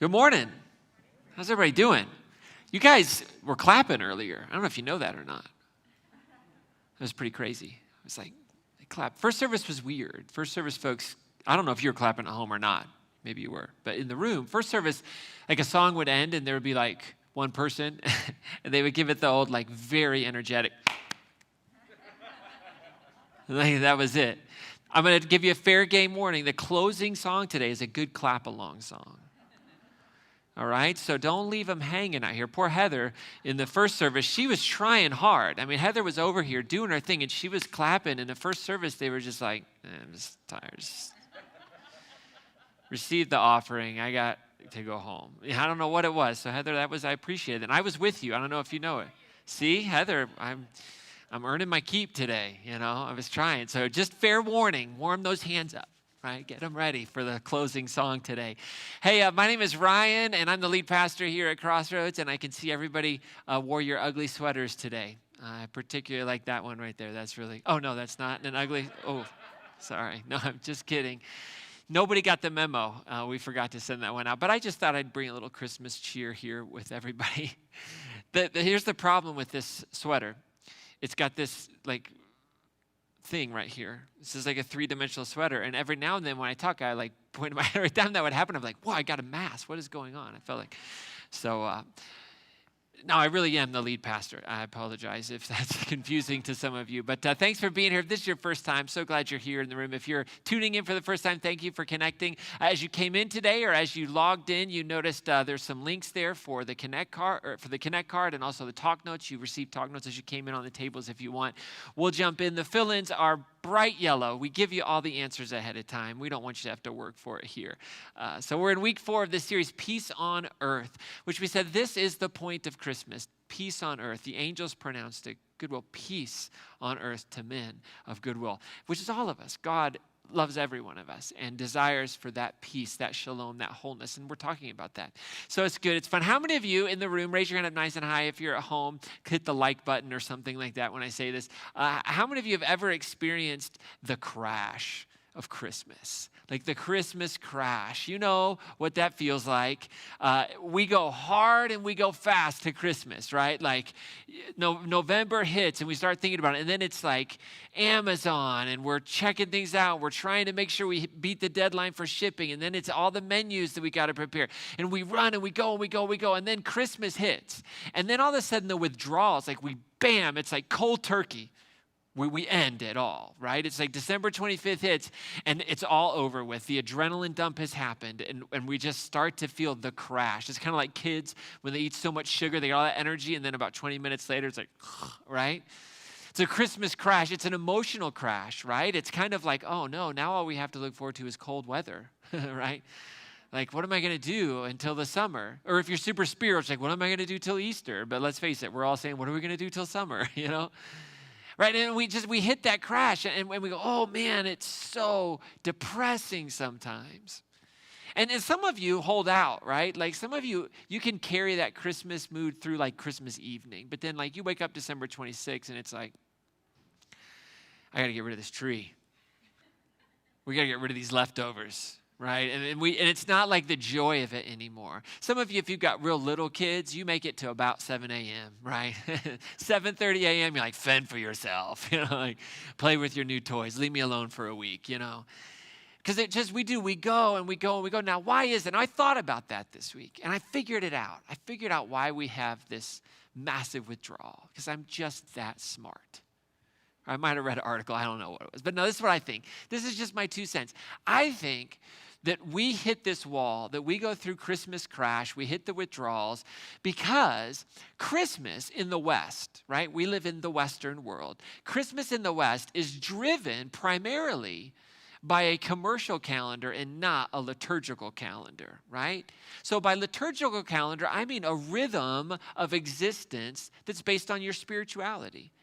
Good morning. How's everybody doing? You guys were clapping earlier. I don't know if you know that or not. It was pretty crazy. It was like, they clapped. First service was weird. First service folks, I don't know if you were clapping at home or not. Maybe you were. But in the room, first service, like a song would end and there would be like one person and they would give it the old like very energetic. Like, that was it. I'm going to give you a fair game warning. The closing song today is a good clap along song. All right, so don't leave them hanging out here. Poor Heather in the first service, she was trying hard. I mean, Heather was over here doing her thing, and she was clapping. In the first service, they were just like, I'm just tired. Just receive the offering. I got to go home. I don't know what it was. So Heather, I appreciate it. And I was with you. I don't know if you know it. See, Heather, I'm earning my keep today. I was trying. So just fair warning, warm those hands up. Right, get them ready for the closing song today. Hey, my name is Ryan, and I'm the lead pastor here at Crossroads, and I can see everybody wore your ugly sweaters today. I particularly like that one right there. That's really, oh, no, that's not an ugly, oh, sorry. No, I'm just kidding. Nobody got the memo. We forgot to send that one out, but I just thought I'd bring a little Christmas cheer here with everybody. Here's the problem with this sweater. It's got this, like, thing right here. This is like a three-dimensional sweater, and every now and then when I talk, I like point my head right down. That would happen. I'm like, whoa, I got a mask. What is going on? I felt like, so no, I really am the lead pastor. I apologize if that's confusing to some of you, but thanks for being here. If this is your first time, so glad you're here in the room. If you're tuning in for the first time, thank you for connecting. As you came in today, or as you logged in, you noticed there's some links there for the Connect card, and also the talk notes. You received talk notes as you came in on the tables if you want. We'll jump in. The fill-ins are bright yellow. We give you all the answers ahead of time. We don't want you to have to work for it here. So we're in week 4 of this series, Peace on Earth, which we said this is the point of Christmas. Peace on earth. The angels pronounced it goodwill, peace on earth to men of goodwill, which is all of us. God loves every one of us and desires for that peace, that shalom, that wholeness. And we're talking about that. So it's good. It's fun. How many of you in the room, raise your hand up nice and high if you're at home, hit the like button or something like that when I say this. How many of you have ever experienced the crash of Christmas? Like the Christmas crash. You know what that feels like. We go hard and we go fast to Christmas, right? Like November hits and we start thinking about it. And then it's like Amazon and we're checking things out. We're trying to make sure we beat the deadline for shipping. And then it's all the menus that we got to prepare. And we run and we go and we go and we go. And then Christmas hits. And then all of a sudden the withdrawals, like bam, it's like cold turkey. We end it all, right? It's like December 25th hits and it's all over with. The adrenaline dump has happened and we just start to feel the crash. It's kind of like kids when they eat so much sugar, they get all that energy and then about 20 minutes later, it's like, right? It's a Christmas crash. It's an emotional crash, right? It's kind of like, oh no, now all we have to look forward to is cold weather, right? Like, what am I going to do until the summer? Or if you're super spiritual, it's like, what am I going to do till Easter? But let's face it, we're all saying, what are we going to do till summer, Right, and we hit that crash, and we go, oh man, it's so depressing sometimes. And some of you hold out, right? Like some of you can carry that Christmas mood through like Christmas evening, but then like you wake up December 26th and it's like, I got to get rid of this tree. We got to get rid of these leftovers. Right, and it's not like the joy of it anymore. Some of you, if you've got real little kids, you make it to about 7 a.m., right? 7:30 a.m., you're like, fend for yourself, like play with your new toys. Leave me alone for a week, Because we go and we go and we go. Now, why is it? And I thought about that this week, and I figured it out. I figured out why we have this massive withdrawal, because I'm just that smart. I might have read an article. I don't know what it was. But no, this is what I think. This is just my 2 cents. I think that we hit this wall, that we go through Christmas crash, we hit the withdrawals, because Christmas in the West, right? We live in the Western world. Christmas in the West is driven primarily by a commercial calendar and not a liturgical calendar, right? So by liturgical calendar, I mean a rhythm of existence that's based on your spirituality.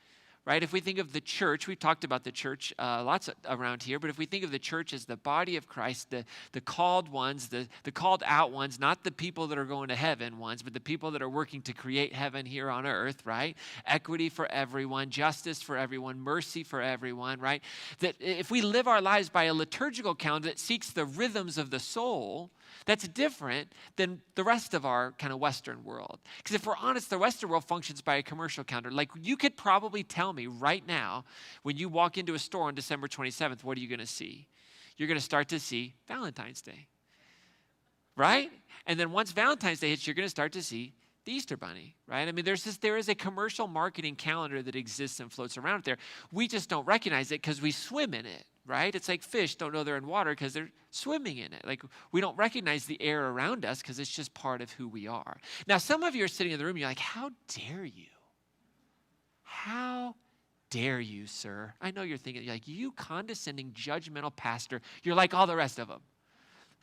Right? If we think of the church, we've talked about the church lots around here, but if we think of the church as the body of Christ, the called ones, the called out ones, not the people that are going to heaven ones, but the people that are working to create heaven here on earth, right? Equity for everyone, justice for everyone, mercy for everyone, right? That if we live our lives by a liturgical calendar that seeks the rhythms of the soul, That's different than the rest of our kind of Western world. Because if we're honest, the Western world functions by a commercial calendar. Like you could probably tell me right now, when you walk into a store on December 27th, what are you going to see? You're going to start to see Valentine's Day, right? And then once Valentine's Day hits, you're going to start to see the Easter Bunny, right? I mean, there is a commercial marketing calendar that exists and floats around there. We just don't recognize it because we swim in it, right? It's like fish don't know they're in water because they're swimming in it. Like we don't recognize the air around us because it's just part of who we are. Now, some of you are sitting in the room, you're like, how dare you? How dare you, sir? I know you're thinking, like, you condescending, judgmental pastor, you're like all the rest of them,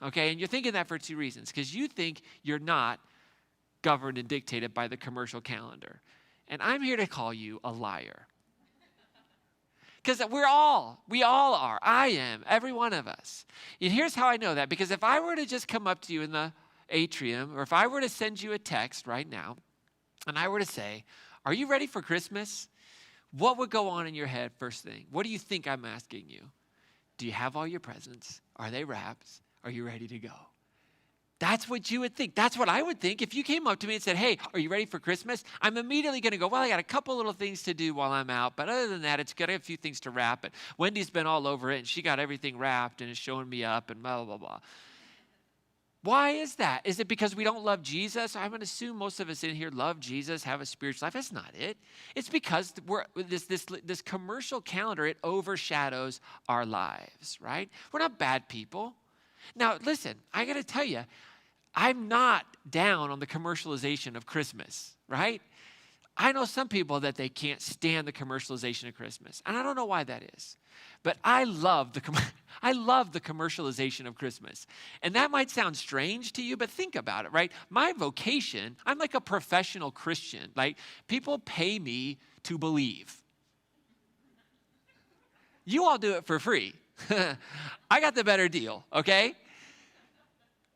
okay? And you're thinking that for two reasons, because you think you're not governed and dictated by the commercial calendar. And I'm here to call you a liar. Because we all are. I am, every one of us. And here's how I know that, because if I were to just come up to you in the atrium, or if I were to send you a text right now, and I were to say, are you ready for Christmas? What would go on in your head first thing? What do you think I'm asking you? Do you have all your presents? Are they wrapped? Are you ready to go? That's what you would think. That's what I would think. If you came up to me and said, hey, are you ready for Christmas? I'm immediately going to go, well, I got a couple little things to do while I'm out. But other than that, it's got a few things to wrap. And Wendy's been all over it, and she got everything wrapped and is showing me up and blah, blah, blah. Why is that? Is it because we don't love Jesus? I'm going to assume most of us in here love Jesus, have a spiritual life. That's not it. It's because this commercial calendar, it overshadows our lives, right? We're not bad people. Now, listen, I got to tell you, I'm not down on the commercialization of Christmas, right? I know some people that they can't stand the commercialization of Christmas, and I don't know why that is. But I love the commercialization of Christmas. And that might sound strange to you, but think about it, right? My vocation, I'm like a professional Christian. Like, people pay me to believe. You all do it for free. I got the better deal, okay?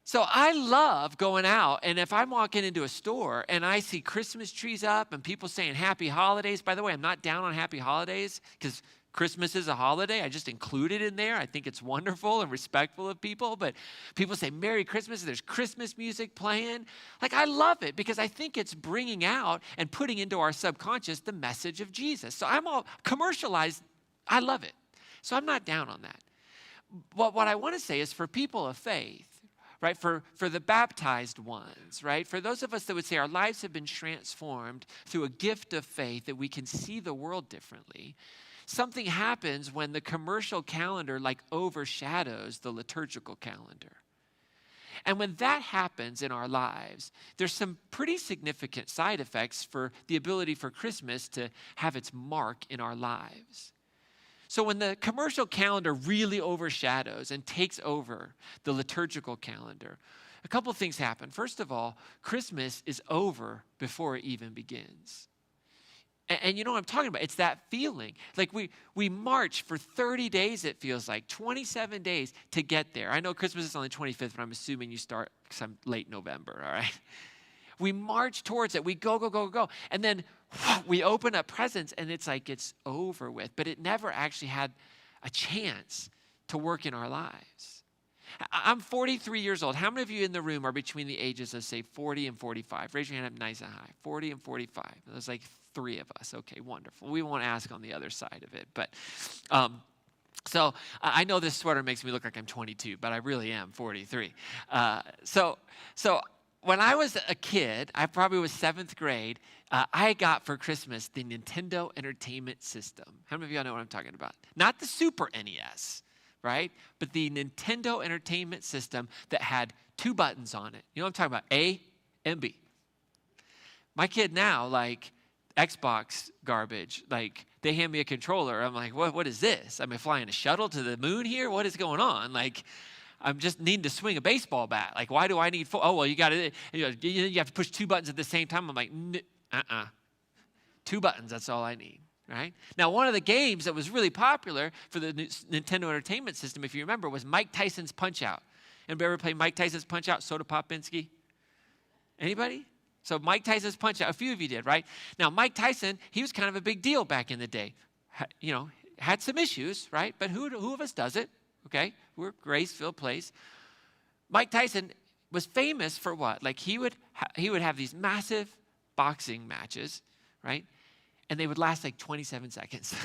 So I love going out, and if I'm walking into a store and I see Christmas trees up and people saying happy holidays, by the way, I'm not down on happy holidays because Christmas is a holiday. I just include it in there. I think it's wonderful and respectful of people, but people say Merry Christmas, and there's Christmas music playing. Like, I love it because I think it's bringing out and putting into our subconscious the message of Jesus. So I'm all commercialized. I love it. So I'm not down on that. But what I want to say is for people of faith, right, for the baptized ones, right, for those of us that would say our lives have been transformed through a gift of faith that we can see the world differently, something happens when the commercial calendar like overshadows the liturgical calendar. And when that happens in our lives, there's some pretty significant side effects for the ability for Christmas to have its mark in our lives. So when the commercial calendar really overshadows and takes over the liturgical calendar, a couple things happen. First of all, Christmas is over before it even begins. And you know what I'm talking about? It's that feeling. Like we march for 30 days, it feels like, 27 days to get there. I know Christmas is on the 25th, but I'm assuming you start some late November, all right? We march towards it. We go, go, go, go. And then we open up presents, and it's like it's over with. But it never actually had a chance to work in our lives. I'm 43 years old. How many of you in the room are between the ages of, say, 40 and 45? Raise your hand up nice and high. 40 and 45. There's like 3 of us. Okay, wonderful. We won't ask on the other side of it. But so I know this sweater makes me look like I'm 22, but I really am 43. So when I was a kid, I probably was 7th grade, I got for Christmas the Nintendo Entertainment System. How many of y'all know what I'm talking about? Not the Super NES, right? But the Nintendo Entertainment System that had 2 buttons on it. You know what I'm talking about? A and B. My kid now, like, Xbox garbage. Like, they hand me a controller. I'm like, what is this? Am I flying a shuttle to the moon here? What is going on? Like, I'm just needing to swing a baseball bat. Like, why do I need 4? Oh, well, you got to, you have to push 2 buttons at the same time. I'm like, 2 buttons, that's all I need, right? Now, one of the games that was really popular for the Nintendo Entertainment System, if you remember, was Mike Tyson's Punch-Out. Anybody ever play Mike Tyson's Punch-Out, Soda Popinski? Anybody? So Mike Tyson's Punch-Out, a few of you did, right? Now, Mike Tyson, he was kind of a big deal back in the day. Had some issues, right? But who of us does it? Okay, we're a grace-filled place. Mike Tyson was famous for what? Like he would have these massive boxing matches, right? And they would last like 27 seconds.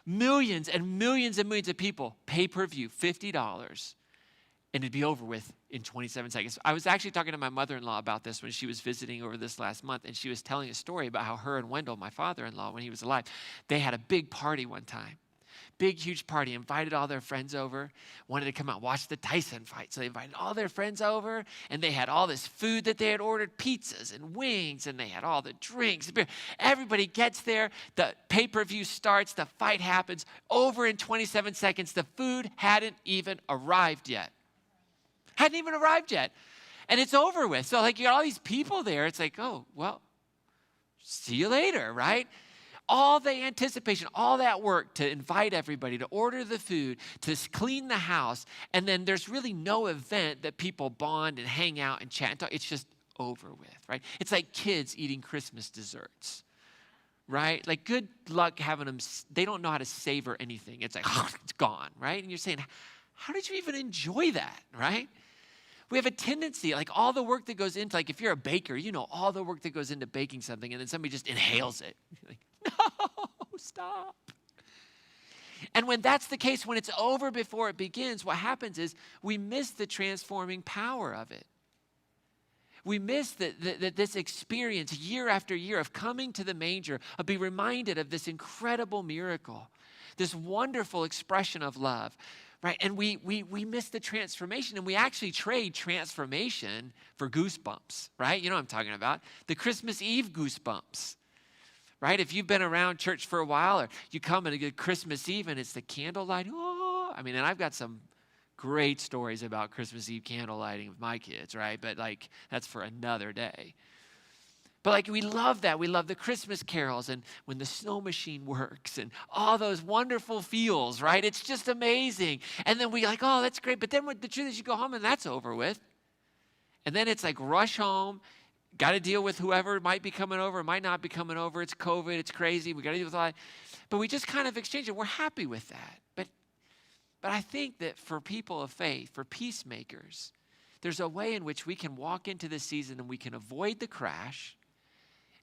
Millions and millions and millions of people, pay-per-view, $50, and it'd be over with in 27 seconds. I was actually talking to my mother-in-law about this when she was visiting over this last month, and she was telling a story about how her and Wendell, my father-in-law, when he was alive, they had a big party one time. Big, huge party, invited all their friends over, wanted to come out and watch the Tyson fight. So they invited all their friends over, and they had all this food that they had ordered, pizzas and wings, and they had all the drinks. Everybody gets there, the pay-per-view starts, the fight happens. Over in 27 seconds, the food hadn't even arrived yet. Hadn't even arrived yet. And it's over with. So like you got all these people there, it's like, oh, well, see you later, right? All the anticipation, all that work to invite everybody, to order the food, to clean the house, and then there's really no event that people bond and hang out and chat and talk. It's just over with, right? It's like kids eating Christmas desserts, right? Like good luck having them, they don't know how to savor anything. It's like, it's gone, right? And you're saying, how did you even enjoy that, right? We have a tendency, like all the work that goes into, like if you're a baker, you know all the work that goes into baking something, and then somebody just inhales it. You're like, no, stop. And when that's the case, when it's over before it begins, what happens is we miss the transforming power of it. We miss that this experience year after year of coming to the manger, of being reminded of this incredible miracle, this wonderful expression of love, right? And we miss the transformation, and we actually trade transformation for goosebumps, right? You know what I'm talking about. The Christmas Eve goosebumps. Right? If you've been around church for a while, or you come and get Christmas Eve and it's the candlelight. Oh, I mean, and I've got some great stories about Christmas Eve candle lighting with my kids, right? But like, that's for another day. But like, we love that. We love the Christmas carols and when the snow machine works and all those wonderful feels, right? It's just amazing. And then we like, oh, that's great. But then the truth is you go home and that's over with. And then it's like rush home. Got to deal with whoever might be coming over, might not be coming over. It's COVID, it's crazy. We got to deal with all that. But we just kind of exchange it. We're happy with that. But I think that for people of faith, for peacemakers, there's a way in which we can walk into this season and we can avoid the crash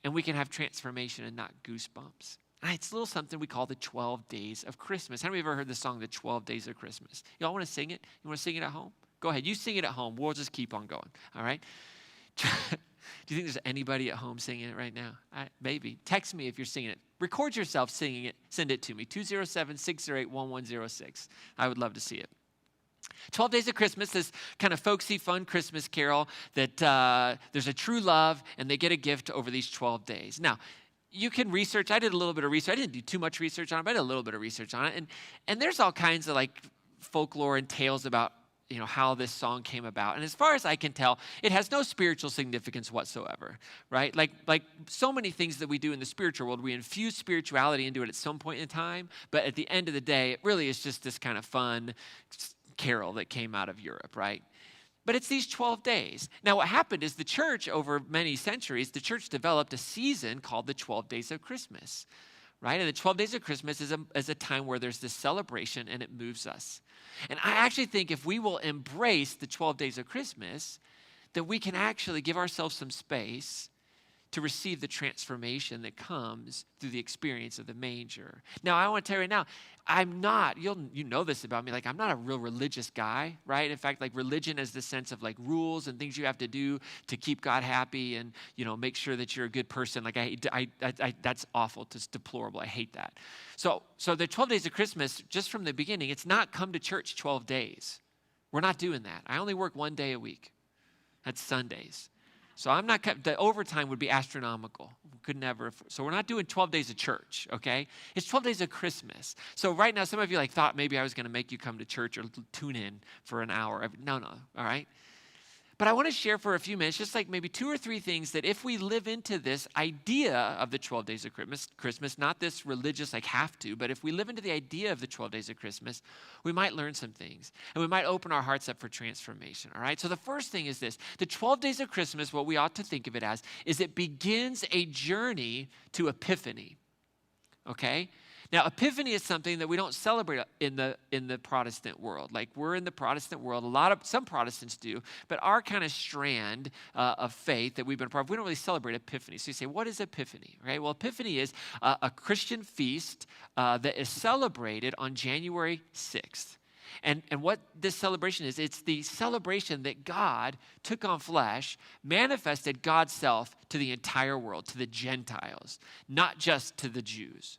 and we can have transformation and not goosebumps. And it's a little something we call the 12 days of Christmas. How many of you ever heard the song, The 12 Days of Christmas? Y'all want to sing it? You want to sing it at home? Go ahead. You sing it at home. We'll just keep on going. All right? Do you think there's anybody at home singing it right now? Maybe. Text me if you're singing it. Record yourself singing it. Send it to me. 207-608-1106. I would love to see it. 12 Days of Christmas, this kind of folksy, fun Christmas carol that there's a true love and they get a gift over these 12 days. Now, you can research. I did a little bit of research. I didn't do too much research on it, but I did a little bit of research on it. And there's all kinds of like folklore and tales about how this song came about. And as far as I can tell, it has no spiritual significance whatsoever, right? Like so many things that we do in the spiritual world, we infuse spirituality into it at some point in time, but at the end of the day, it really is just this kind of fun carol that came out of Europe, right? But it's these 12 days. Now, what happened is the church, over many centuries, the church developed a season called the 12 Days of Christmas, right? And the 12 Days of Christmas is a time where there's this celebration and it moves us. And I actually think if we will embrace the 12 days of Christmas, that we can actually give ourselves some space to receive the transformation that comes through the experience of the manger. Now, I want to tell you right now, I'm not, you know this about me, like I'm not a real religious guy, right? In fact, like religion is the sense of like rules and things you have to do to keep God happy and, make sure that you're a good person. Like I that's awful, it's deplorable, I hate that. So the 12 days of Christmas, just from the beginning, it's not come to church 12 days. We're not doing that. I only work one day a week. That's Sundays. So the overtime would be astronomical. We could never, so we're not doing 12 days of church, okay? It's 12 days of Christmas. So right now, some of you thought maybe I was going to make you come to church or tune in for an hour. No, all right? But I want to share for a few minutes, just like maybe 2 or 3 things that if we live into this idea of the 12 days of Christmas, not this religious have to, but if we live into the idea of the 12 days of Christmas, we might learn some things and we might open our hearts up for transformation, all right? So the first thing is this. The 12 days of Christmas, what we ought to think of it as, is it begins a journey to epiphany, okay? Now, Epiphany is something that we don't celebrate in the Protestant world. Like, we're in the Protestant world. Some Protestants do, but our kind of strand of faith that we've been a part of, we don't really celebrate Epiphany. So you say, what is Epiphany? Right? Well, Epiphany is a Christian feast that is celebrated on January 6th. And what this celebration is, it's the celebration that God took on flesh, manifested God's self to the entire world, to the Gentiles, not just to the Jews.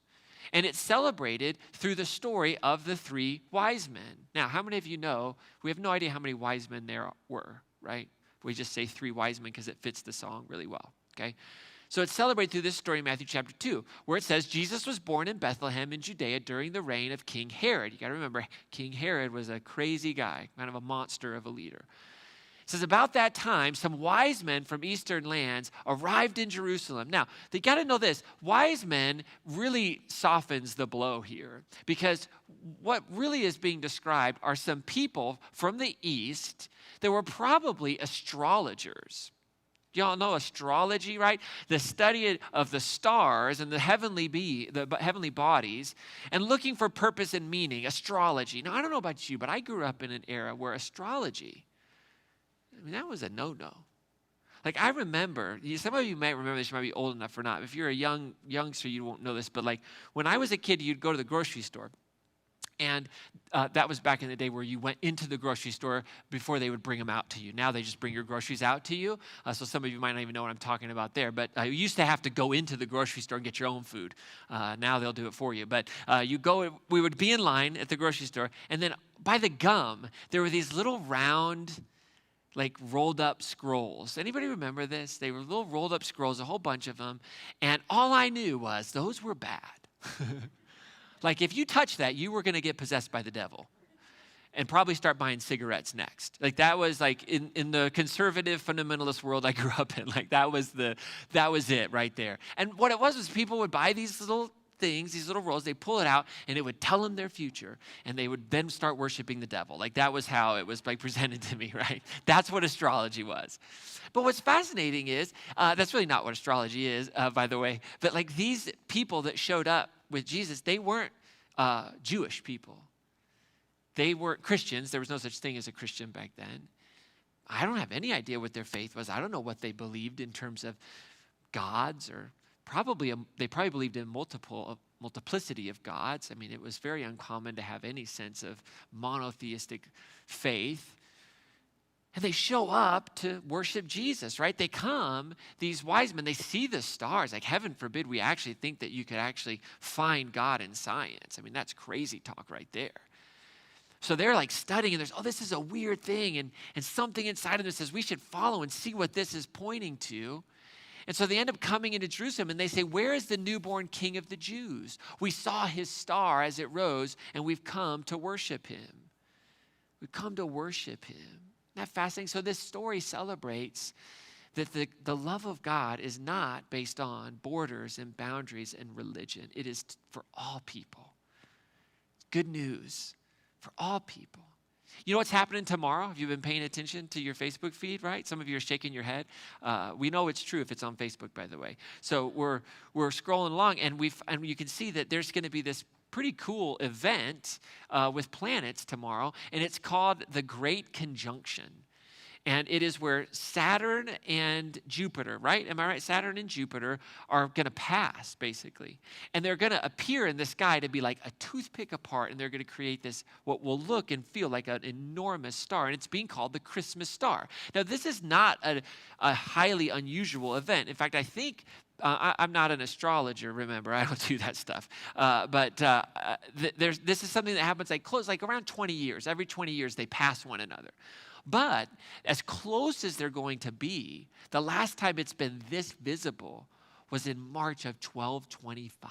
And it's celebrated through the story of the three wise men. Now, how many of you know, we have no idea how many wise men there were, right? We just say three wise men because it fits the song really well, okay? So it's celebrated through this story in Matthew chapter 2, where it says Jesus was born in Bethlehem in Judea during the reign of King Herod. You got to remember, King Herod was a crazy guy, kind of a monster of a leader. It says, about that time, some wise men from eastern lands arrived in Jerusalem. Now, they got to know this. Wise men really softens the blow here, because what really is being described are some people from the east that were probably astrologers. Y'all know astrology, right? The study of the stars and the heavenly bodies, and looking for purpose and meaning, astrology. Now, I don't know about you, but I grew up in an era where astrology, that was a no-no. Like, I remember, some of you might remember this, you might be old enough or not. If you're a youngster, you won't know this, but like when I was a kid, you'd go to the grocery store. And that was back in the day where you went into the grocery store before they would bring them out to you. Now they just bring your groceries out to you. So some of you might not even know what I'm talking about there. But you used to have to go into the grocery store and get your own food. Now they'll do it for you. But we would be in line at the grocery store. And then by the gum, there were these little round, like rolled up scrolls. Anybody remember this? They were little rolled up scrolls, a whole bunch of them. And all I knew was those were bad. Like, if you touch that, you were going to get possessed by the devil and probably start buying cigarettes next. Like, that was like in the conservative fundamentalist world I grew up in. Like, that was it right there. And what it was people would buy these little things, these little rolls, they pull it out, and it would tell them their future, and they would then start worshiping the devil. Like, that was how it was like presented to me, right? That's what astrology was. But what's fascinating is, that's really not what astrology is, by the way, but like these people that showed up with Jesus, they weren't Jewish people. They weren't Christians. There was no such thing as a Christian back then. I don't have any idea what their faith was. I don't know what they believed in terms of gods, or they probably believed in multiplicity of gods. I mean, it was very uncommon to have any sense of monotheistic faith. And they show up to worship Jesus, right? They come, these wise men, they see the stars. Like, heaven forbid we actually think that you could actually find God in science. I mean, that's crazy talk right there. So they're like studying, and this is a weird thing. And something inside of them says we should follow and see what this is pointing to. And so they end up coming into Jerusalem, and they say, where is the newborn King of the Jews? We saw his star as it rose, and we've come to worship him. We've come to worship him. Isn't that fascinating? So this story celebrates that the love of God is not based on borders and boundaries and religion. It is for all people. Good news for all people. You know what's happening tomorrow? Have you been paying attention to your Facebook feed, right? Some of you are shaking your head. We know it's true if it's on Facebook, by the way. So we're scrolling along, and you can see that there's going to be this pretty cool event with planets tomorrow, and it's called the Great Conjunction. And it is where Saturn and Jupiter, right? Am I right? Saturn and Jupiter are going to pass, basically. And they're going to appear in the sky to be like a toothpick apart, and they're going to create this, what will look and feel like an enormous star. And it's being called the Christmas star. Now, this is not a highly unusual event. In fact, I think I'm not an astrologer, remember. I don't do that stuff. This is something that happens like around 20 years. Every 20 years, they pass one another. But as close as they're going to be, the last time it's been this visible was in March of 1225.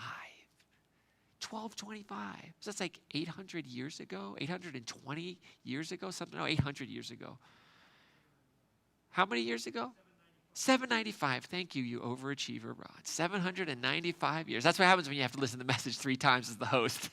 1225. So that's like 800 years ago, 820 years ago, something. No, 800 years ago. How many years ago? 795. Thank you, you overachiever, Rod. 795 years. That's what happens when you have to listen to the message 3 times as the host.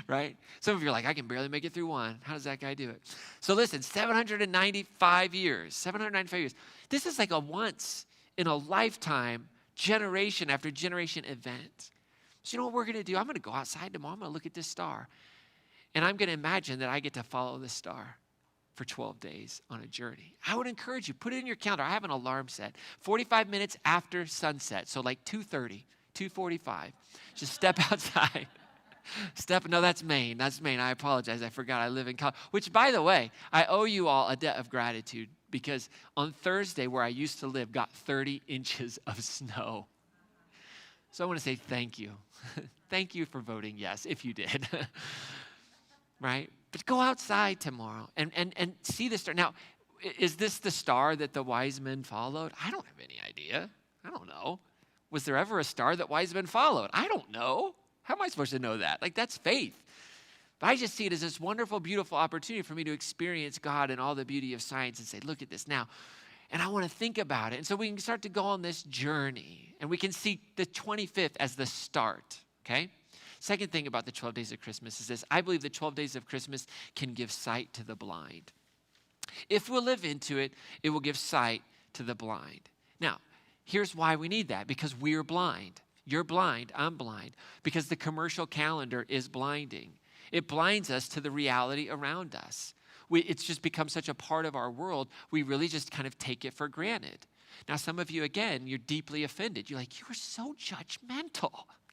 Right? Some of you are like, I can barely make it through one. How does that guy do it? So listen, 795 years. 795 years. This is like a once in a lifetime, generation after generation event. So you know what we're going to do? I'm going to go outside tomorrow. I'm going to look at this star. And I'm going to imagine that I get to follow this star for 12 days on a journey. I would encourage you, put it in your calendar. I have an alarm set, 45 minutes after sunset. So like 2:30, 2:45. Just step outside. No, that's Maine. That's Maine. I apologize. I forgot I live in Colorado. Which, by the way, I owe you all a debt of gratitude because on Thursday, where I used to live, got 30 inches of snow. So I want to say thank you. Thank you for voting yes, if you did. Right? But go outside tomorrow and see the star. Now, is this the star that the wise men followed? I don't have any idea. I don't know. Was there ever a star that wise men followed? I don't know. How am I supposed to know that? Like, that's faith. But I just see it as this wonderful, beautiful opportunity for me to experience God and all the beauty of science and say, look at this now. And I want to think about it. And so we can start to go on this journey. And we can see the 25th as the start, okay? Second thing about the 12 days of Christmas is this. I believe the 12 days of Christmas can give sight to the blind. If we'll live into it, it will give sight to the blind. Now, here's why we need that. Because we're blind. You're blind, I'm blind, because the commercial calendar is blinding. It blinds us to the reality around us. It's just become such a part of our world, we really just kind of take it for granted. Now, some of you, again, you're deeply offended. You're like, you are so judgmental.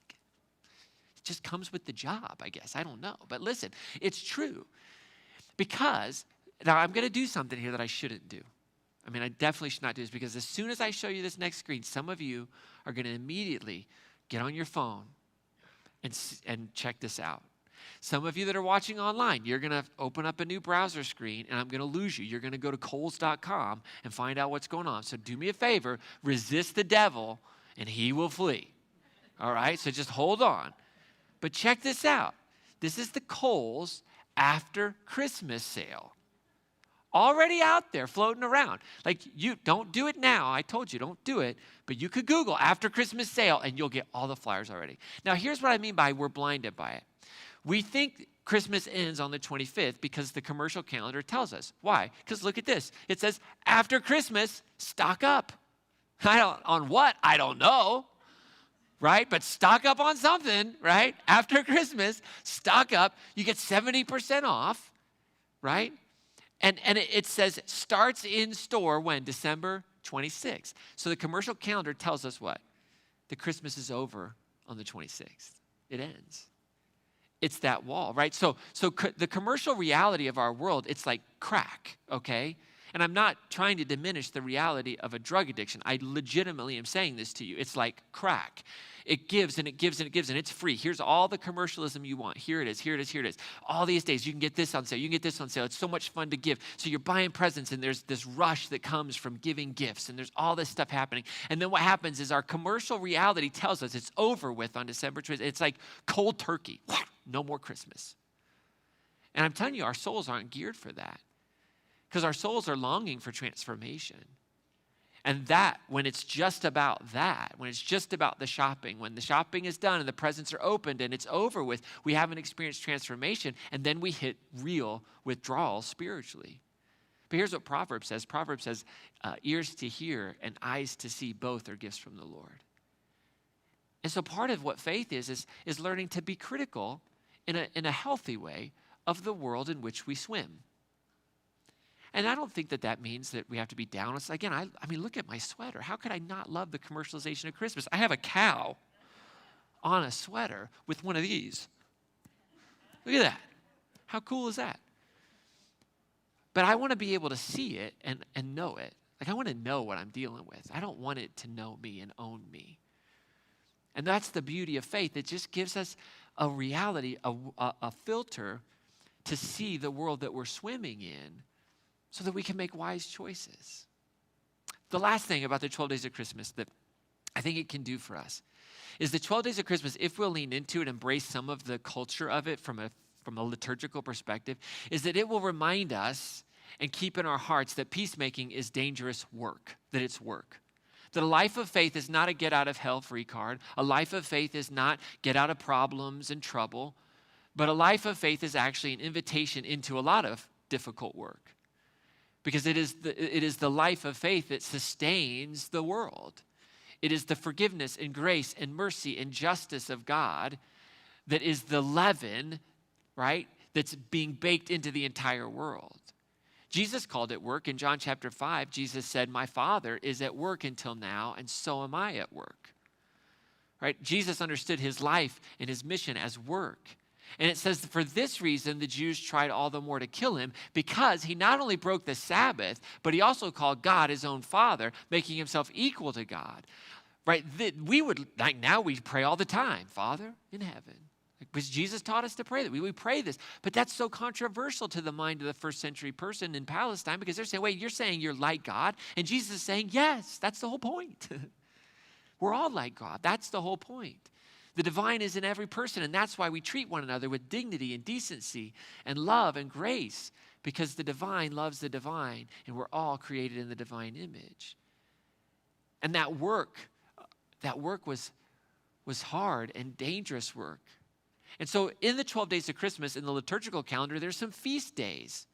It just comes with the job, I guess. I don't know. But listen, it's true. Because, now I'm going to do something here that I shouldn't do. I mean, I definitely should not do this because as soon as I show you this next screen, some of you are going to immediately get on your phone and check this out. Some of you that are watching online, you're going to open up a new browser screen and I'm going to lose you. You're going to go to Kohl's.com and find out what's going on. So do me a favor, resist the devil and he will flee. All right, so just hold on. But check this out. This is the Kohl's after Christmas sale. Already out there floating around. Like, you don't do it now. I told you, don't do it. But you could Google after Christmas sale and you'll get all the flyers already. Now, here's what I mean by we're blinded by it. We think Christmas ends on the 25th because the commercial calendar tells us. Why? Because look at this. It says, after Christmas, stock up. On what? I don't know. Right? But stock up on something, right? After Christmas, stock up. You get 70% off, right? And it says starts in store when? December 26th. So the commercial calendar tells us what? The Christmas is over on the 26th. It ends. It's that wall, right? So the commercial reality of our world, it's like crack, okay? And I'm not trying to diminish the reality of a drug addiction. I legitimately am saying this to you. It's like crack. It gives and it gives and it gives and it's free. Here's all the commercialism you want. Here it is, here it is, here it is. All these days, you can get this on sale. You can get this on sale. It's so much fun to give. So you're buying presents and there's this rush that comes from giving gifts and there's all this stuff happening. And then what happens is our commercial reality tells us it's over with on December 20th. It's like cold turkey. No more Christmas. And I'm telling you, our souls aren't geared for that because our souls are longing for transformation. And that, when it's just about that, when it's just about the shopping, when the shopping is done and the presents are opened and it's over with, we haven't experienced transformation, and then we hit real withdrawal spiritually. But here's what Proverbs says. Proverbs says, ears to hear and eyes to see, both are gifts from the Lord. And so part of what faith is learning to be critical in a healthy way of the world in which we swim. And I don't think that means that we have to be down. Again, I mean, look at my sweater. How could I not love the commercialization of Christmas? I have a cow on a sweater with one of these. Look at that. How cool is that? But I want to be able to see it and know it. Like, I want to know what I'm dealing with. I don't want it to know me and own me. And that's the beauty of faith. It just gives us a reality, a filter to see the world that we're swimming in, so that we can make wise choices. The last thing about the 12 days of Christmas that I think it can do for us is the 12 days of Christmas, if we'll lean into it, embrace some of the culture of it from a liturgical perspective, is that it will remind us and keep in our hearts that peacemaking is dangerous work, that it's work. That a life of faith is not a get out of hell free card. A life of faith is not get out of problems and trouble. But a life of faith is actually an invitation into a lot of difficult work. Because it is the life of faith that sustains the world. It is the forgiveness and grace and mercy and justice of God that is the leaven, right, that's being baked into the entire world. Jesus called it work. In John chapter 5, Jesus said, my Father is at work until now, and so am I at work. Right? Jesus understood his life and his mission as work. And it says, for this reason, the Jews tried all the more to kill him, because he not only broke the Sabbath, but he also called God his own Father, making himself equal to God. Right? We would, like now we pray all the time, Father in heaven. Because Jesus taught us to pray that. We pray this. But that's so controversial to the mind of the first century person in Palestine, because they're saying, wait, you're saying you're like God? And Jesus is saying, yes, that's the whole point. We're all like God. That's the whole point. The divine is in every person, and that's why we treat one another with dignity and decency and love and grace, because the divine loves the divine, and we're all created in the divine image. And that work was hard and dangerous work. And so in the 12 days of Christmas, in the liturgical calendar, there's some feast days.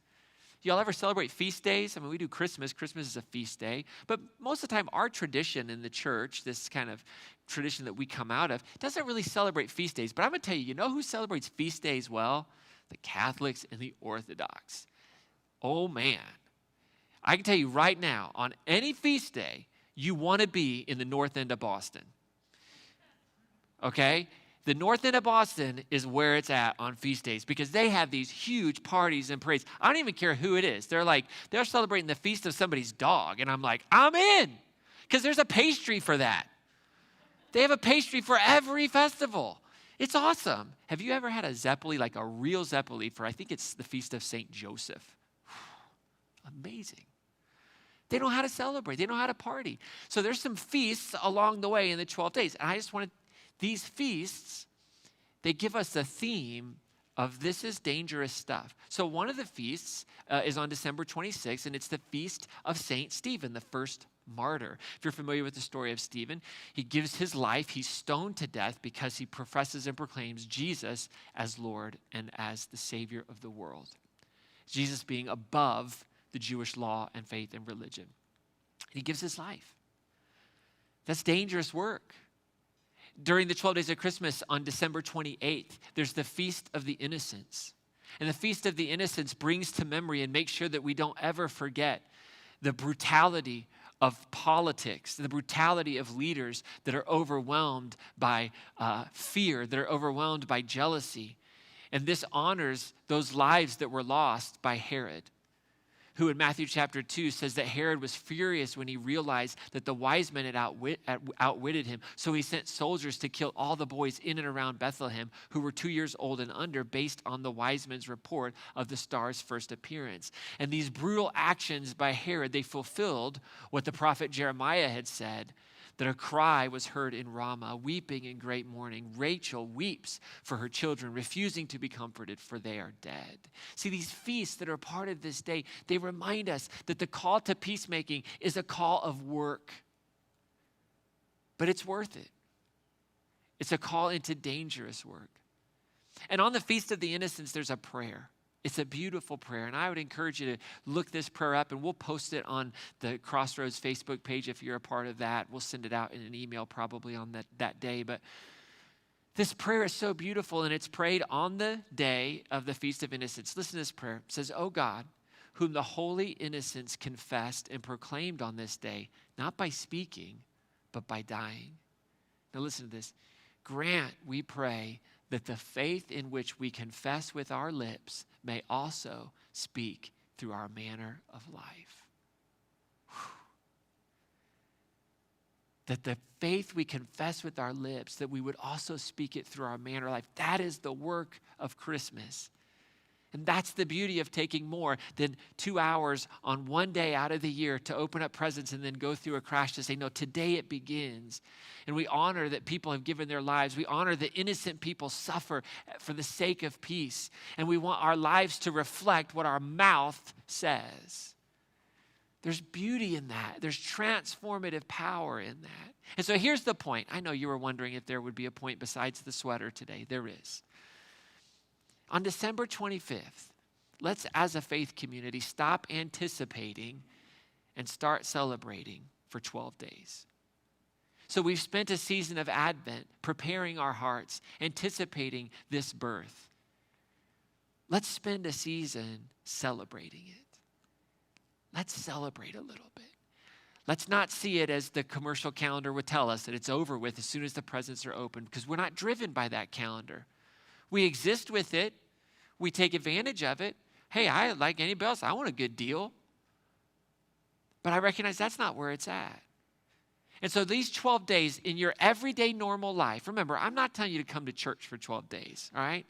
Y'all ever celebrate feast days? I mean, we do Christmas. Christmas is a feast day. But most of the time, our tradition in the church, this kind of tradition that we come out of, doesn't really celebrate feast days. But I'm going to tell you, you know who celebrates feast days well? The Catholics and the Orthodox. Oh, man. I can tell you right now, on any feast day, you want to be in the north end of Boston. Okay? The north end of Boston is where it's at on feast days, because they have these huge parties and parades. I don't even care who it is. They're celebrating the feast of somebody's dog. And I'm like, I'm in, because there's a pastry for that. They have a pastry for every festival. It's awesome. Have you ever had a Zeppeli, like a real Zeppeli for, I think it's the Feast of St. Joseph? Amazing. They know how to celebrate. They know how to party. So there's some feasts along the way in the 12 days. And I just want to, these feasts, they give us a theme of this is dangerous stuff. So one of the feasts is on December 26th, and it's the Feast of St. Stephen, the first martyr. If you're familiar with the story of Stephen, he gives his life. He's stoned to death because he professes and proclaims Jesus as Lord and as the Savior of the world. Jesus being above the Jewish law and faith and religion. And he gives his life. That's dangerous work. During the 12 days of Christmas on December 28th, there's the Feast of the Innocents. And the Feast of the Innocents brings to memory and makes sure that we don't ever forget the brutality of politics, the brutality of leaders that are overwhelmed by fear, that are overwhelmed by jealousy. And this honors those lives that were lost by Herod, who in Matthew chapter 2 says that Herod was furious when he realized that the wise men had outwitted him. So he sent soldiers to kill all the boys in and around Bethlehem who were 2 years old and under, based on the wise men's report of the star's first appearance. And these brutal actions by Herod, they fulfilled what the prophet Jeremiah had said, that a cry was heard in Ramah, weeping in great mourning. Rachel weeps for her children, refusing to be comforted, for they are dead. See, these feasts that are part of this day, they remind us that the call to peacemaking is a call of work. But it's worth it. It's a call into dangerous work. And on the Feast of the Innocents, there's a prayer. It's a beautiful prayer, and I would encourage you to look this prayer up, and we'll post it on the Crossroads Facebook page if you're a part of that. We'll send it out in an email probably on that day. But this prayer is so beautiful, and it's prayed on the day of the Feast of Innocents. Listen to this prayer. It says, "O God, whom the holy innocents confessed and proclaimed on this day, not by speaking, but by dying." Now listen to this. Grant, we pray, that the faith in which we confess with our lips may also speak through our manner of life. Whew. That the faith we confess with our lips, that we would also speak it through our manner of life. That is the work of Christmas. And that's the beauty of taking more than 2 hours on one day out of the year to open up presents and then go through a crash to say, no, today it begins. And we honor that people have given their lives. We honor that innocent people suffer for the sake of peace. And we want our lives to reflect what our mouth says. There's beauty in that. There's transformative power in that. And so here's the point. I know you were wondering if there would be a point besides the sweater today. There is. On December 25th, let's, as a faith community, stop anticipating and start celebrating for 12 days. So we've spent a season of Advent preparing our hearts, anticipating this birth. Let's spend a season celebrating it. Let's celebrate a little bit. Let's not see it as the commercial calendar would tell us, that it's over with as soon as the presents are opened, because we're not driven by that calendar. We exist with it. We take advantage of it. Hey, I like anybody else. I want a good deal. But I recognize that's not where it's at. And so these 12 days in your everyday normal life, remember, I'm not telling you to come to church for 12 days, all right?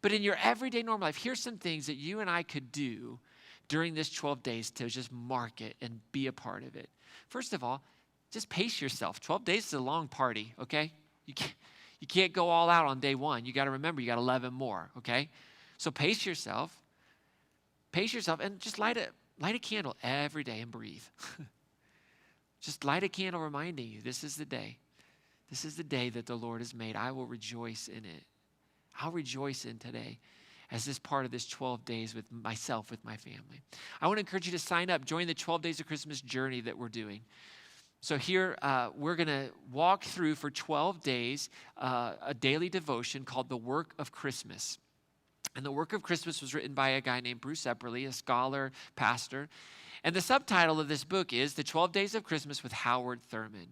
But in your everyday normal life, here's some things that you and I could do during this 12 days to just mark it and be a part of it. First of all, just pace yourself. 12 days is a long party, okay? You can't go all out on day one. You got to remember you got 11 more, okay? So pace yourself. Pace yourself and just light a candle every day and breathe. Just light a candle reminding you, this is the day. This is the day that the Lord has made. I will rejoice in it. I'll rejoice in today as this part of this 12 days with myself, with my family. I want to encourage you to sign up, join the 12 Days of Christmas journey that we're doing. So here, we're going to walk through for 12 days a daily devotion called The Work of Christmas. And The Work of Christmas was written by a guy named Bruce Epperly, a scholar, pastor. And the subtitle of this book is The 12 Days of Christmas with Howard Thurman.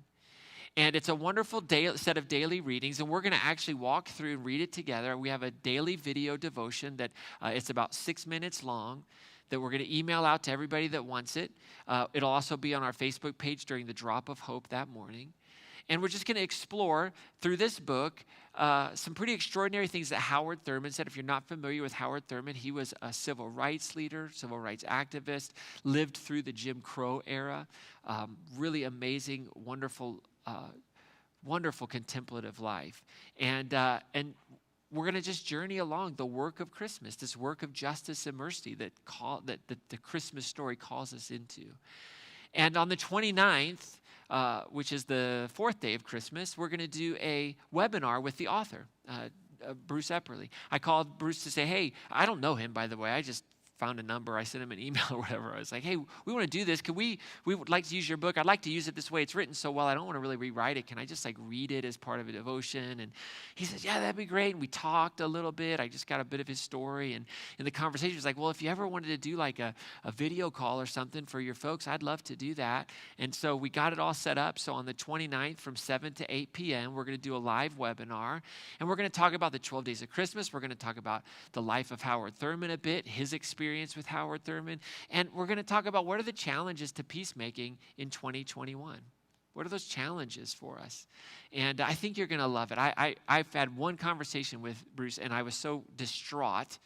And it's a wonderful set of daily readings, and we're going to actually walk through and read it together. We have a daily video devotion that it's about 6 minutes long that we're going to email out to everybody that wants it. It'll also be on our Facebook page during the Drop of Hope that morning. And we're just going to explore through this book some pretty extraordinary things that Howard Thurman said. If you're not familiar with Howard Thurman, he was a civil rights leader, civil rights activist, lived through the Jim Crow era. Really amazing, wonderful contemplative life. And we're going to just journey along the work of Christmas, this work of justice and mercy that the Christmas story calls us into. And on the 29th, which is the fourth day of Christmas, we're going to do a webinar with the author, Bruce Epperly. I called Bruce to say, hey, I don't know him, by the way. I just found a number. I sent him an email or whatever. I was like, hey, we want to do this. We would like to use your book. I'd like to use it this way. It's written so well. I don't want to really rewrite it. Can I just read it as part of a devotion? And he says, yeah, that'd be great. And we talked a little bit. I just got a bit of his story. And in the conversation, he was like, well, if you ever wanted to do a video call or something for your folks, I'd love to do that. And so we got it all set up. So on the 29th from 7 to 8 p.m., we're going to do a live webinar. And we're going to talk about the 12 days of Christmas. We're going to talk about the life of Howard Thurman a bit, his experience with Howard Thurman. And we're going to talk about what are the challenges to peacemaking in 2021. What are those challenges for us? And I think you're going to love it. I've had one conversation with Bruce, and I was so distraught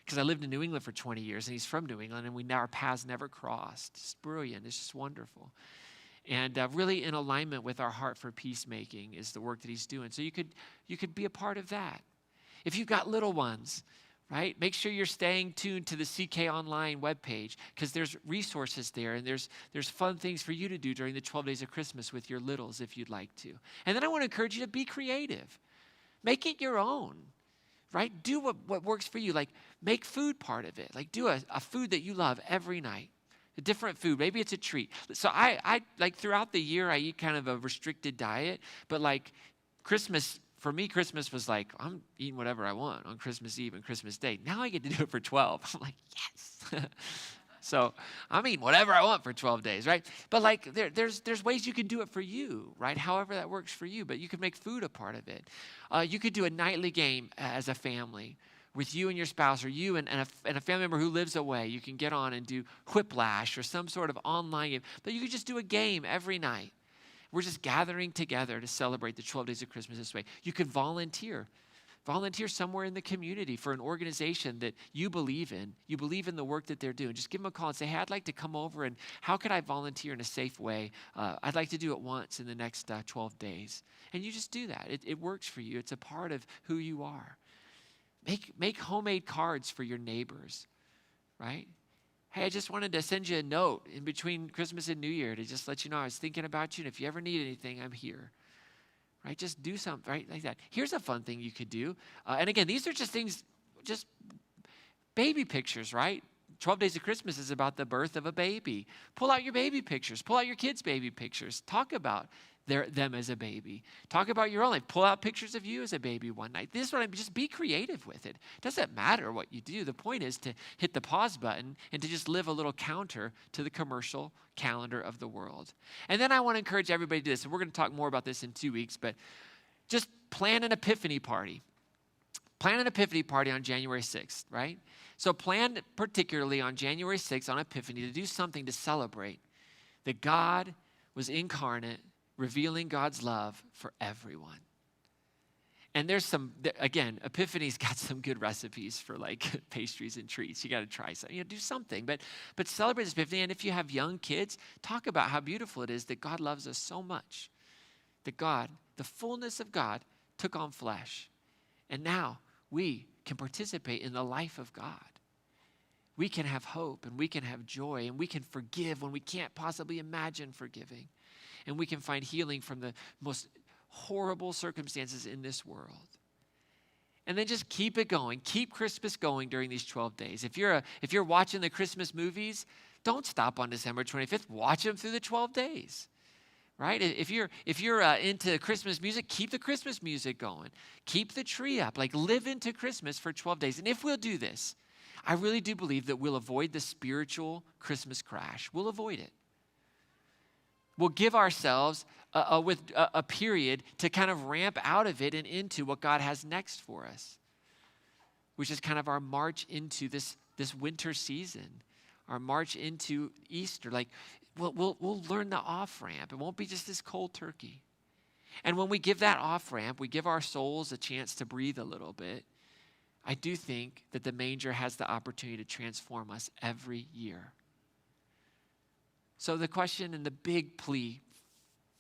because I lived in New England for 20 years, and he's from New England, and our paths never crossed. It's brilliant. It's just wonderful. And really in alignment with our heart for peacemaking is the work that he's doing. So you could be a part of that. If you've got little ones, right? Make sure you're staying tuned to the CK Online webpage because there's resources there and there's fun things for you to do during the 12 days of Christmas with your littles if you'd like to. And then I want to encourage you to be creative. Make it your own, right? Do what works for you. Make food part of it. Do a food that you love every night. A different food. Maybe it's a treat. So I throughout the year, I eat kind of a restricted diet, but Christmas, for me, Christmas was I'm eating whatever I want on Christmas Eve and Christmas Day. Now I get to do it for 12. I'm like, yes. So I'm eating whatever I want for 12 days, right? But there's ways you can do it for you, right? However that works for you, but you could make food a part of it. You could do a nightly game as a family with you and your spouse or you and a family member who lives away. You can get on and do Whiplash or some sort of online game. But you could just do a game every night. We're just gathering together to celebrate the 12 days of Christmas this way. You could volunteer. Volunteer somewhere in the community for an organization that you believe in. You believe in the work that they're doing. Just give them a call and say, hey, I'd like to come over and how could I volunteer in a safe way? I'd like to do it once in the next 12 days. And you just do that. It works for you. It's a part of who you are. Make homemade cards for your neighbors, right? Hey, I just wanted to send you a note in between Christmas and New Year to just let you know I was thinking about you, and if you ever need anything, I'm here. Right? Just do something, right? Like that. Here's a fun thing you could do. And again, these are just things, just baby pictures, right? 12 Days of Christmas is about the birth of a baby. Pull out your baby pictures. Pull out your kids' baby pictures. Talk about them as a baby. Talk about your own life. Pull out pictures of you as a baby one night. This is what I mean. Just be creative with it. It doesn't matter what you do. The point is to hit the pause button and to just live a little counter to the commercial calendar of the world. And then I want to encourage everybody to do this. And we're going to talk more about this in 2 weeks, but just plan an epiphany party. Plan an epiphany party on January 6th, right? So plan particularly on January 6th on Epiphany to do something to celebrate that God was incarnate, revealing God's love for everyone. And there's again, Epiphany's got some good recipes for like pastries and treats. You got to try something, do something. But celebrate this Epiphany. And if you have young kids, talk about how beautiful it is that God loves us so much. That God, the fullness of God, took on flesh. And now we can participate in the life of God. We can have hope and we can have joy and we can forgive when we can't possibly imagine forgiving. And we can find healing from the most horrible circumstances in this world. And then just keep it going. Keep Christmas going during these 12 days. If you're watching the Christmas movies, don't stop on December 25th. Watch them through the 12 days. Right? If you're into Christmas music, keep the Christmas music going. Keep the tree up. Like live into Christmas for 12 days. And if we'll do this, I really do believe that we'll avoid the spiritual Christmas crash. We'll avoid it. We'll give ourselves a period to kind of ramp out of it and into what God has next for us, which is kind of our march into this winter season, our march into Easter. Like we'll learn the off-ramp. It won't be just this cold turkey. And when we give that off-ramp, we give our souls a chance to breathe a little bit. I do think that the manger has the opportunity to transform us every year. So the question and the big plea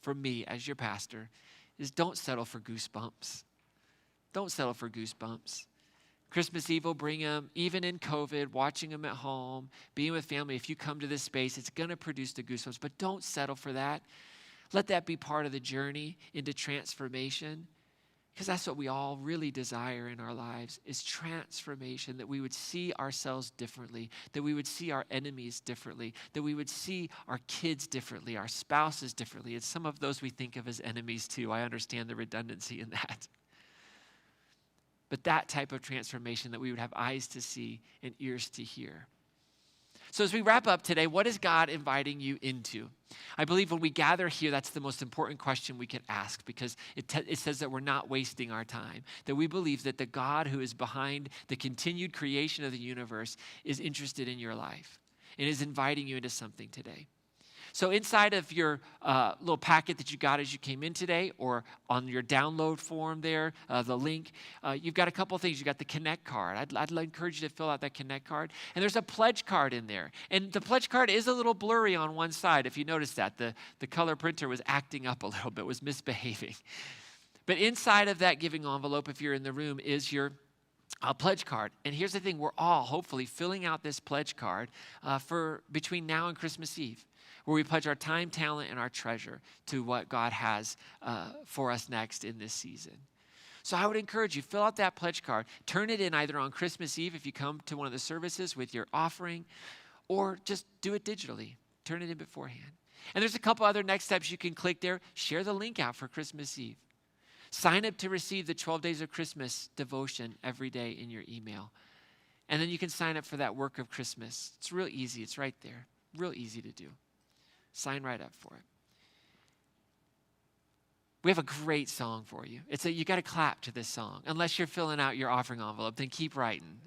for me as your pastor is don't settle for goosebumps. Don't settle for goosebumps. Christmas Eve will bring them, even in COVID, watching them at home, being with family. If you come to this space, it's going to produce the goosebumps, but don't settle for that. Let that be part of the journey into transformation, because that's what we all really desire in our lives is transformation, that we would see ourselves differently, that we would see our enemies differently, that we would see our kids differently, our spouses differently. And some of those we think of as enemies too. I understand the redundancy in that. But that type of transformation, that we would have eyes to see and ears to hear. So as we wrap up today, what is God inviting you into? I believe when we gather here, that's the most important question we can ask, because it says that we're not wasting our time, that we believe that the God who is behind the continued creation of the universe is interested in your life and is inviting you into something today. So inside of your little packet that you got as you came in today, or on your download form there, the link, you've got a couple things. You got the Connect card. I'd encourage you to fill out that Connect card. And there's a pledge card in there. And the pledge card is a little blurry on one side. If you notice that, the color printer was acting up a little bit, was misbehaving. But inside of that giving envelope, if you're in the room, is your pledge card. And here's the thing, we're all hopefully filling out this pledge card for between now and Christmas Eve, where we pledge our time, talent, and our treasure to what God has for us next in this season. So I would encourage you, fill out that pledge card, turn it in either on Christmas Eve if you come to one of the services with your offering, or just do it digitally. Turn it in beforehand. And there's a couple other next steps you can click there. Share the link out for Christmas Eve. Sign up to receive the 12 Days of Christmas devotion every day in your email. And then you can sign up for that work of Christmas. It's real easy. It's right there. Real easy to do. Sign right up for it. We have a great song for you. You got to clap to this song. Unless you're filling out your offering envelope, then keep writing.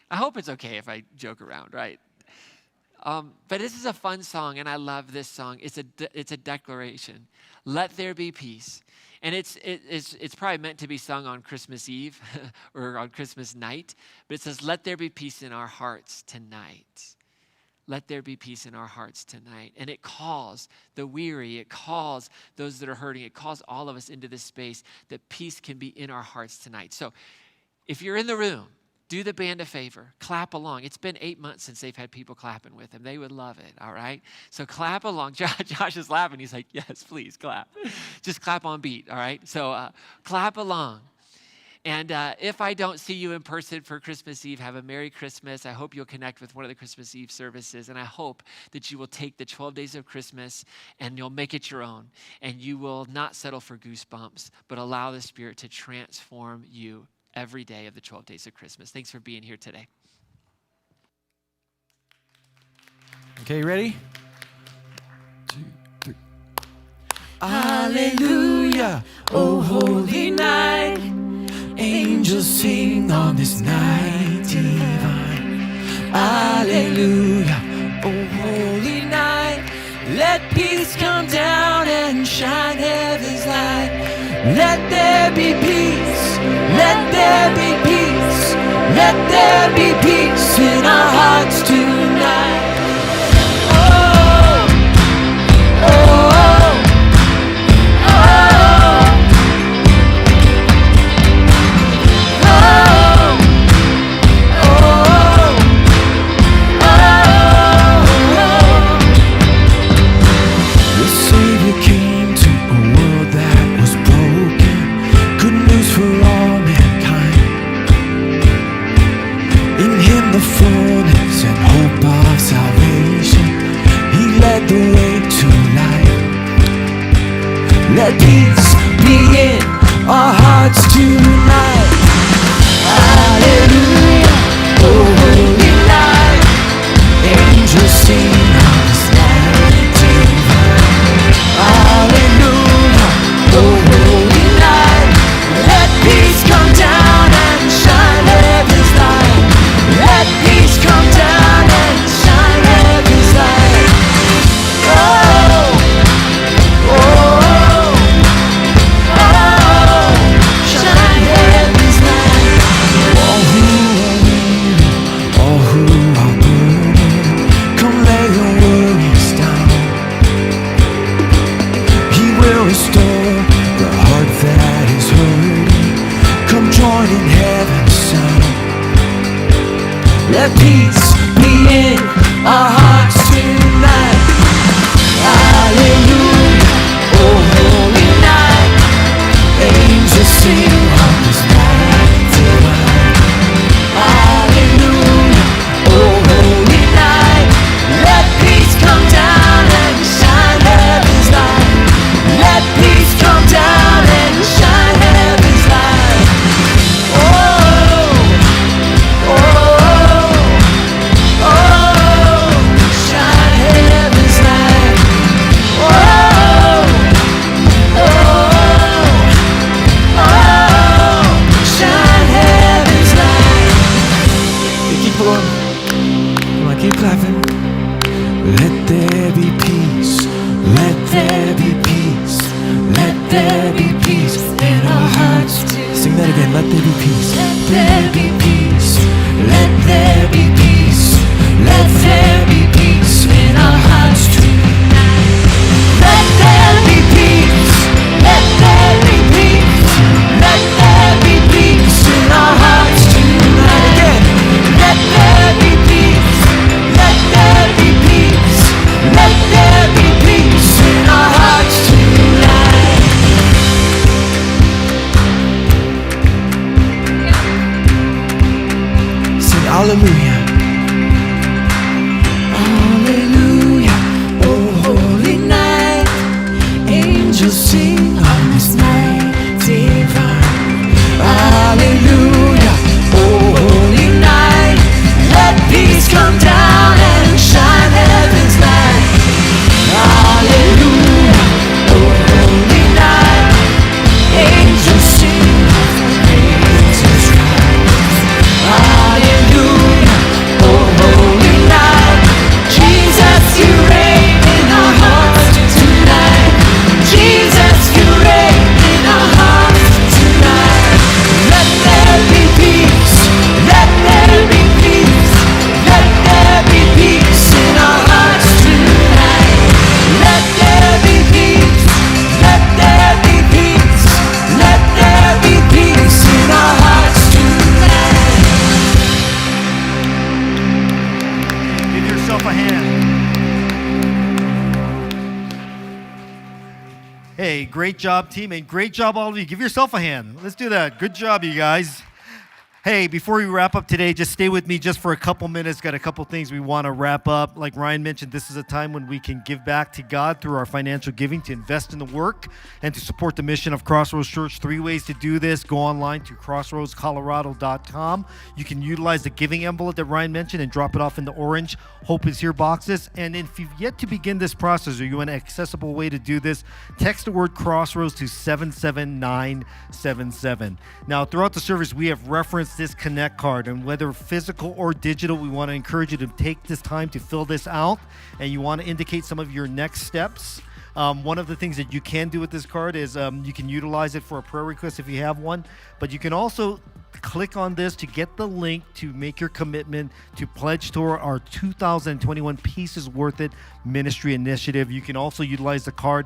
I hope it's okay if I joke around, right? But this is a fun song, and I love this song. It's a declaration. Let there be peace. And it's probably meant to be sung on Christmas Eve or on Christmas night. But it says, let there be peace in our hearts tonight. Let there be peace in our hearts tonight. And it calls the weary, it calls those that are hurting, it calls all of us into this space that peace can be in our hearts tonight. So if you're in the room, do the band a favor, clap along. It's been 8 months since they've had people clapping with them. They would love it, all right? So clap along. Josh is laughing. He's like, yes, please clap. Just clap on beat, all right? So clap along. And if I don't see you in person for Christmas Eve, have a Merry Christmas. I hope you'll connect with one of the Christmas Eve services. And I hope that you will take the 12 days of Christmas and you'll make it your own. And you will not settle for goosebumps, but allow the Spirit to transform you every day of the 12 days of Christmas. Thanks for being here today. Okay, you ready? 2, 3. Hallelujah, oh holy night. Angels sing on this night divine. Hallelujah, oh holy night. Let peace come down and shine heaven's light. Let there be peace, let there be peace. Let there be peace in our hearts tonight. Let peace be in our hearts tonight. Hallelujah, oh holy night. Angels sing on this night divine. Hallelujah, oh holy night. Let peace come down and shine heaven's light. Let peace come down and shine heaven's light. Oh, oh. Let peace be in our hearts tonight. Hallelujah, oh holy night. Angels sing on this night divine. Hallelujah, oh holy night. Let peace come down and shine heaven's light. Let peace come down and shine heaven's light. Oh, oh. Keep clapping. Let there be peace. Let there be peace. Let there be peace in our hearts. Sing that again. Let there be peace. Let there be peace. Let there be peace. Let there be peace in our hearts tonight. Let there be peace. Let there be peace. Let there be peace in our hearts tonight. Again. Let there be peace. Let there be peace. Let there be peace in our hearts tonight. Sing hallelujah. Hallelujah, oh holy night. Angels sing on this night divine. Hallelujah, oh holy night. Let peace come down and shine heaven's light. Hallelujah, oh holy night. Angels sing praises rise. Hallelujah, oh holy night. Jesus, you reign in our hearts tonight. Jesus, you Hey, great job, team, and great job, all of you. Give yourself a hand. Let's do that. Good job, you guys. Hey, before we wrap up today, just stay with me just for a couple minutes. Got a couple things we want to wrap up. Like Ryan mentioned, this is a time when we can give back to God through our financial giving to invest in the work and to support the mission of Crossroads Church. 3 ways to do this. Go online to crossroadscolorado.com. You can utilize the giving envelope that Ryan mentioned and drop it off in the orange Hope is Here boxes. And if you've yet to begin this process or you want an accessible way to do this, text the word Crossroads to 77977. Now, throughout the service, we have referenced this Connect card, and whether physical or digital, we want to encourage you to take this time to fill this out, and you want to indicate some of your next steps. One of the things that you can do with this card is you can utilize it for a prayer request if you have one, but you can also click on this to get the link to make your commitment to pledge toward our 2021 Pieces Worth It ministry initiative. You can also utilize the card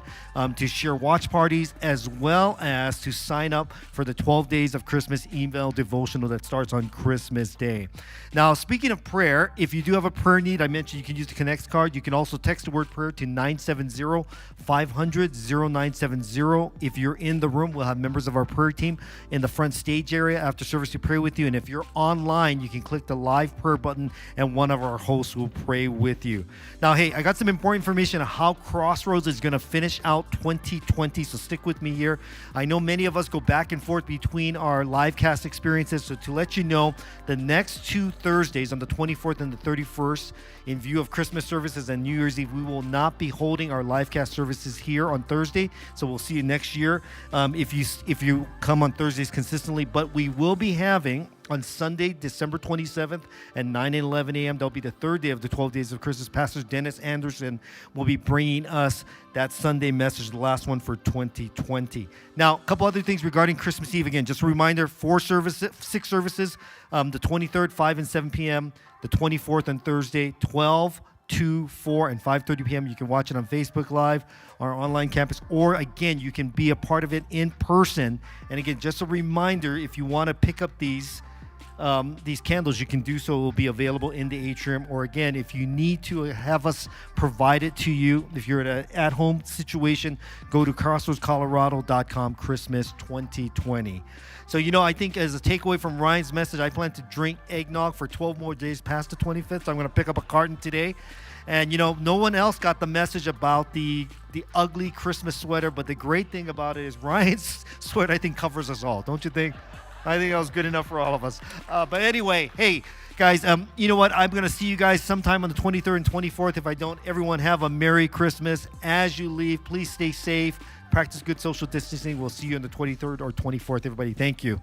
to share watch parties as well as to sign up for the 12 Days of Christmas email devotional that starts on Christmas Day. Now, speaking of prayer, if you do have a prayer need, I mentioned you can use the Connect card. You can also text the word prayer to 970-500-0970. If you're in the room, we'll have members of our prayer team in the front stage area after service to pray with you. And if you're online, you can click the live prayer button and one of our hosts will pray with you. Now, hey, I got some important information on how Crossroads is going to finish out 2020, so stick with me here. I know many of us go back and forth between our live cast experiences, so to let you know, the next 2 Thursdays on the 24th and the 31st, in view of Christmas services and New Year's Eve, we will not be holding our live cast services here on Thursday, so we'll see you next year if you come on Thursdays consistently, but we will be having on Sunday, December 27th at 9 and 11 a.m. That'll be the third day of the 12 Days of Christmas. Pastor Dennis Anderson will be bringing us that Sunday message, the last one for 2020. Now, a couple other things regarding Christmas Eve. Again, just a reminder, 6 services, the 23rd, 5 and 7 p.m., the 24th on Thursday, 12, 2, 4, and 5:30 p.m. You can watch it on Facebook Live, our online campus, or again, you can be a part of it in person. And again, just a reminder, if you want to pick up these candles, you can do so. It will be available in the atrium, or again, if you need to have us provide it to you, if you're at an at-home situation, go to crossroadscolorado.com, Christmas 2020. So, I think as a takeaway from Ryan's message, I plan to drink eggnog for 12 more days past the 25th. So I'm going to pick up a carton today. And, no one else got the message about the ugly Christmas sweater, but the great thing about it is Ryan's sweater, I think, covers us all. Don't you think? I think that was good enough for all of us. But anyway, hey, guys, you know what? I'm going to see you guys sometime on the 23rd and 24th. If I don't, everyone have a Merry Christmas. As you leave, please stay safe. Practice good social distancing. We'll see you on the 23rd or 24th, everybody. Thank you.